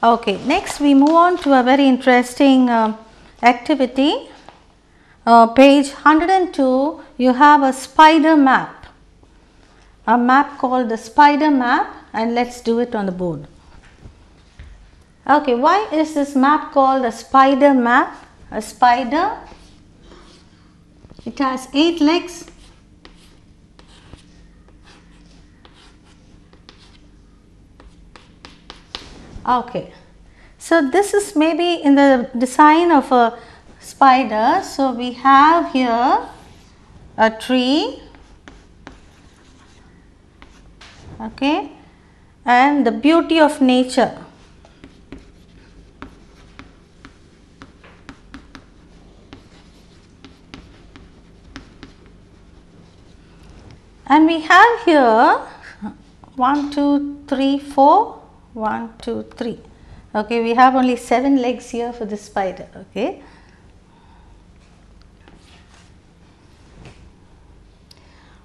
Okay, next we move on to a very interesting activity. Page 102, you have a spider map. A map called the spider map, and let's do it on the board. Okay, why is this map called a spider map? A spider, it has 8 legs. Okay, so this is maybe in the design of a spider. So we have here a tree, okay, and the beauty of nature. And we have here 1, 2, 3, 4. 1, 2, 3. Okay, we have only 7 legs here for the spider. Okay.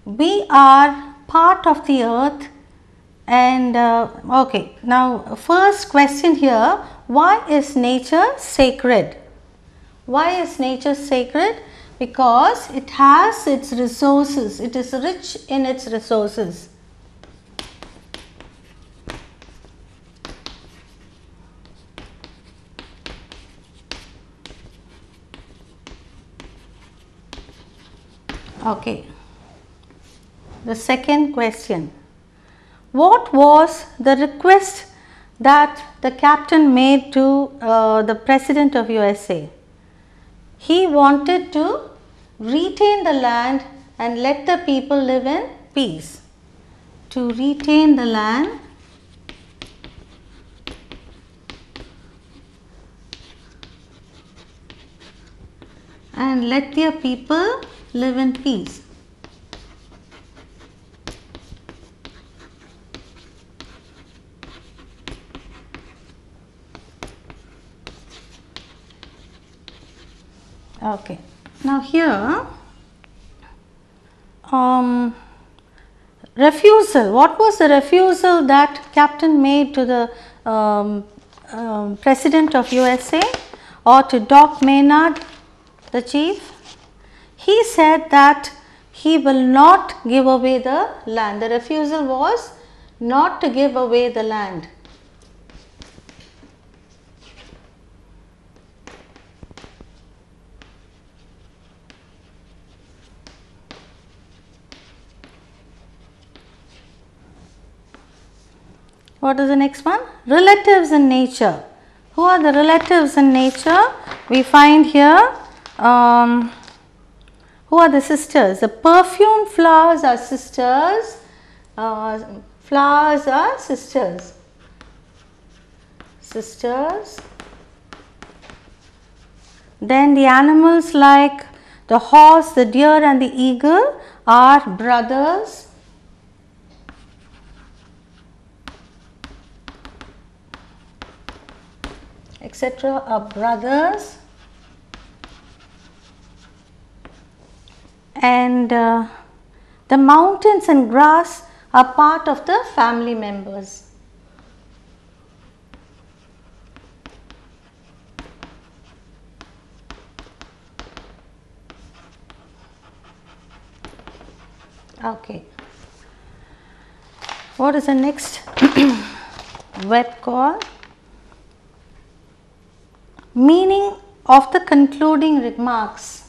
We are part of the earth, and okay, now first question here, why is nature sacred? Why is nature sacred? Because it has its resources, it is rich in its resources. Okay, the second question, what was the request that the captain made to the president of USA? He wanted to retain the land and let the people live in peace. To retain the land and let their people live in peace. Okay, now here refusal. What was the refusal that captain made to the president of USA or to Doc Maynard, the chief? He said that he will not give away the land. The refusal was not to give away the land. What is the next one? Relatives in nature. Who are the relatives in nature? We find here who are the sisters? The perfume flowers are sisters. Flowers are sisters. Sisters. Then the animals like the horse, the deer and the eagle are brothers. Etc. are brothers. And the mountains and grass are part of the family members. Okay. What is the next web called? Meaning of the concluding remarks.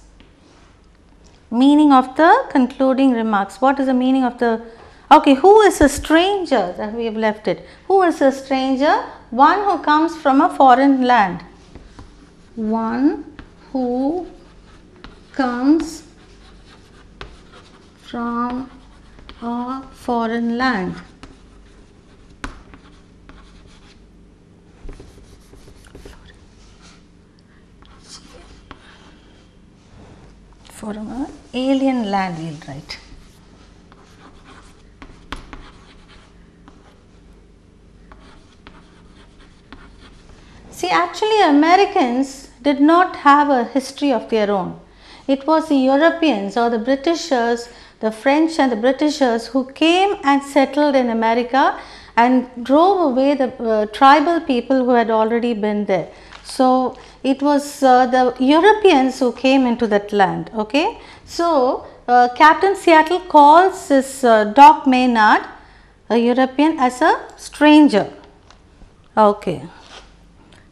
Meaning of the concluding remarks. What is the meaning of the, okay, who is a stranger? That we have left it. Who is a stranger? One who comes from a foreign land. One who comes from a foreign land. From an alien land, we will write. See, actually Americans did not have a history of their own. It was the Europeans or the Britishers, the French and the Britishers who came and settled in America, and drove away the tribal people who had already been there. So it was the Europeans who came into that land. Okay, so Captain Seattle calls this Doc Maynard, a European, as a stranger. Okay,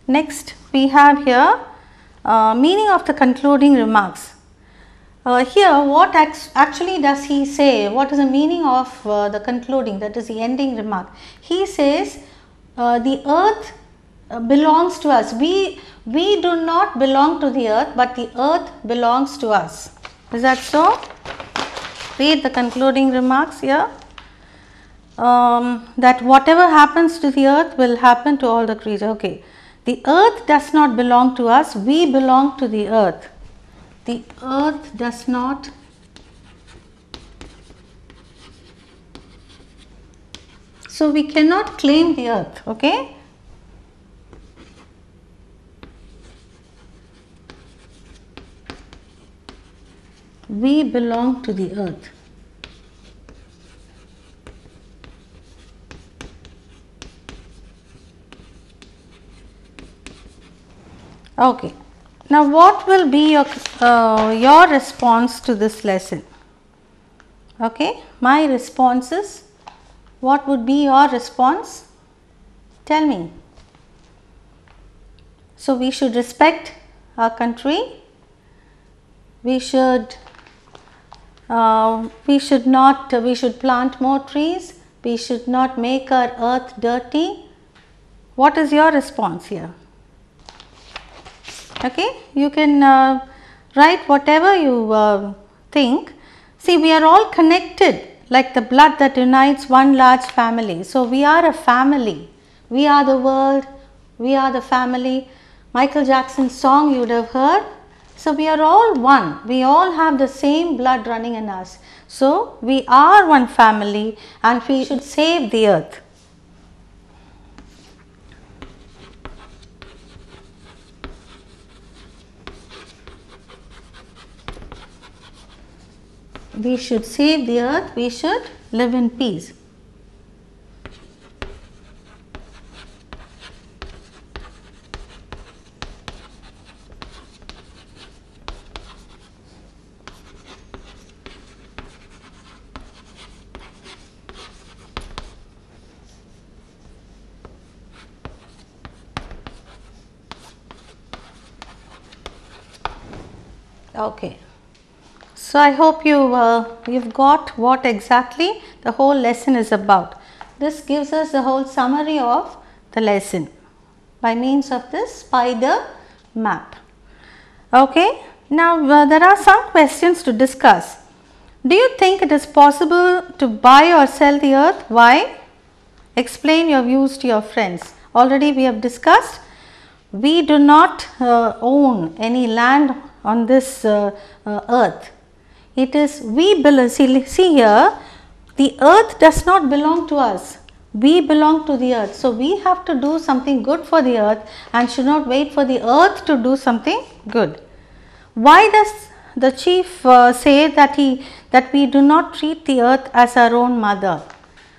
next we have here meaning of the concluding remarks. Here what actually does he say? What is the meaning of the concluding, that is the ending remark? He says the earth belongs to us. We do not belong to the earth, but the earth belongs to us. Is that so? Read the concluding remarks here. That whatever happens to the earth will happen to all the creatures. Okay, the earth does not belong to us, we belong to the earth. The earth does not so we cannot claim the earth. Okay, we belong to the earth. Okay, now what will be your response to this lesson? Okay, my response is, what would be your response? Tell me. So we should respect our country. We should plant more trees. We should not make our earth dirty. What is your response here? Okay, you can write whatever you think. See, we are all connected like the blood that unites one large family. So we are a family. We are the world. We are the family. Michael Jackson's song you would have heard. So we are all one. We all have the same blood running in us. So we are one family, and we should save the earth. We should save the earth, we should live in peace. Okay. So I hope you've got what exactly the whole lesson is about. This gives us the whole summary of the lesson by means of this spider map. Okay, now there are some questions to discuss. Do you think it is possible to buy or sell the earth? Why? Explain your views to your friends. Already we have discussed, we do not own any land on this earth. It is we belong. See here, the earth does not belong to us. We belong to the earth. So we have to do something good for the earth and should not wait for the earth to do something good. Why does the chief say that we do not treat the earth as our own mother?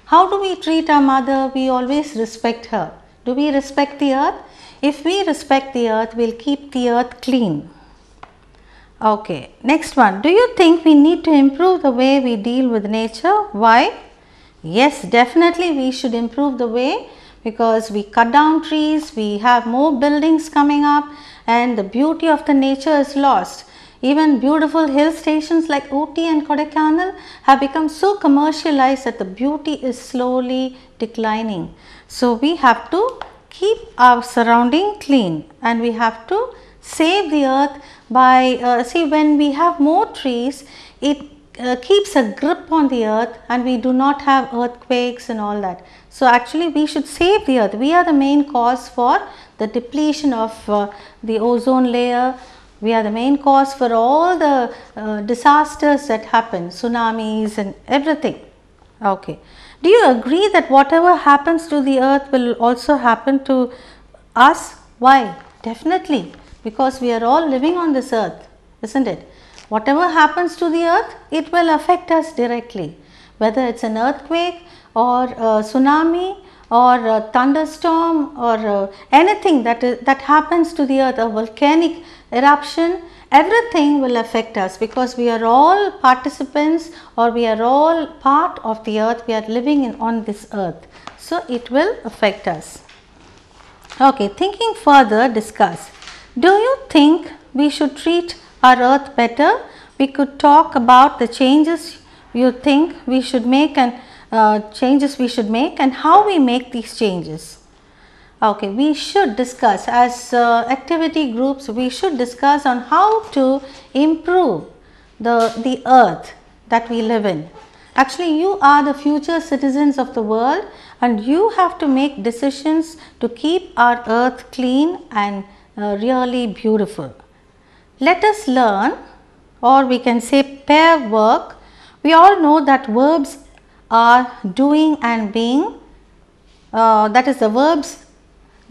How do we treat our mother? We always respect her. Do we respect the earth? If we respect the earth, we will keep the earth clean. Okay, next one. Do you think we need to improve the way we deal with nature? Why? Yes, definitely we should improve the way, because we cut down trees, we have more buildings coming up, and the beauty of the nature is lost. Even beautiful hill stations like Ooty and Kodaikanal have become so commercialized that the beauty is slowly declining. So we have to keep our surrounding clean, and we have to save the earth by see, when we have more trees, it keeps a grip on the earth, and we do not have earthquakes and all that. So actually we should save the earth. We are the main cause for the depletion of the ozone layer. We are the main cause for all the disasters that happen, tsunamis and everything. Okay. Do you agree that whatever happens to the earth will also happen to us? Why? Definitely. Because we are all living on this earth, isn't it? Whatever happens to the earth, it will affect us directly. Whether it's an earthquake or a tsunami or a thunderstorm or anything that happens to the earth, a volcanic eruption, everything will affect us because we are all participants or we are all part of the earth, we are living on this earth. So, it will affect us. Okay, thinking further, discuss. Do you think we should treat our earth better? We could talk about the changes you think we should make and how we make these changes. Okay, we should discuss as activity groups, we should discuss on how to improve the earth that we live in. Actually, you are the future citizens of the world and you have to make decisions to keep our earth clean and really beautiful. Let us learn, or we can say pair work. We all know that verbs are doing and being, that is the verbs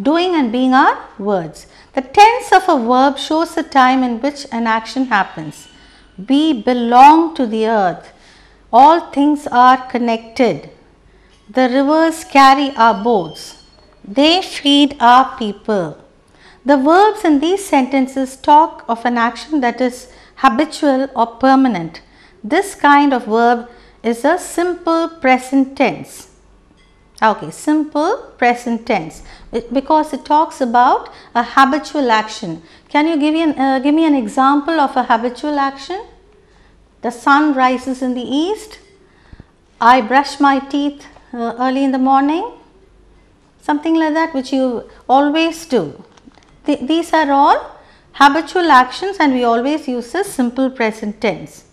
doing and being are words. The tense of a verb shows the time in which an action happens. We belong to the earth. All things are connected. The rivers carry our boats. They feed our people. The verbs in these sentences talk of an action that is habitual or permanent. This kind of verb is a simple present tense. Okay, simple present tense because it talks about a habitual action. Can you give me an example of a habitual action? The sun rises in the east. I brush my teeth early in the morning. Something like that which you always do. These are all habitual actions and we always use a simple present tense.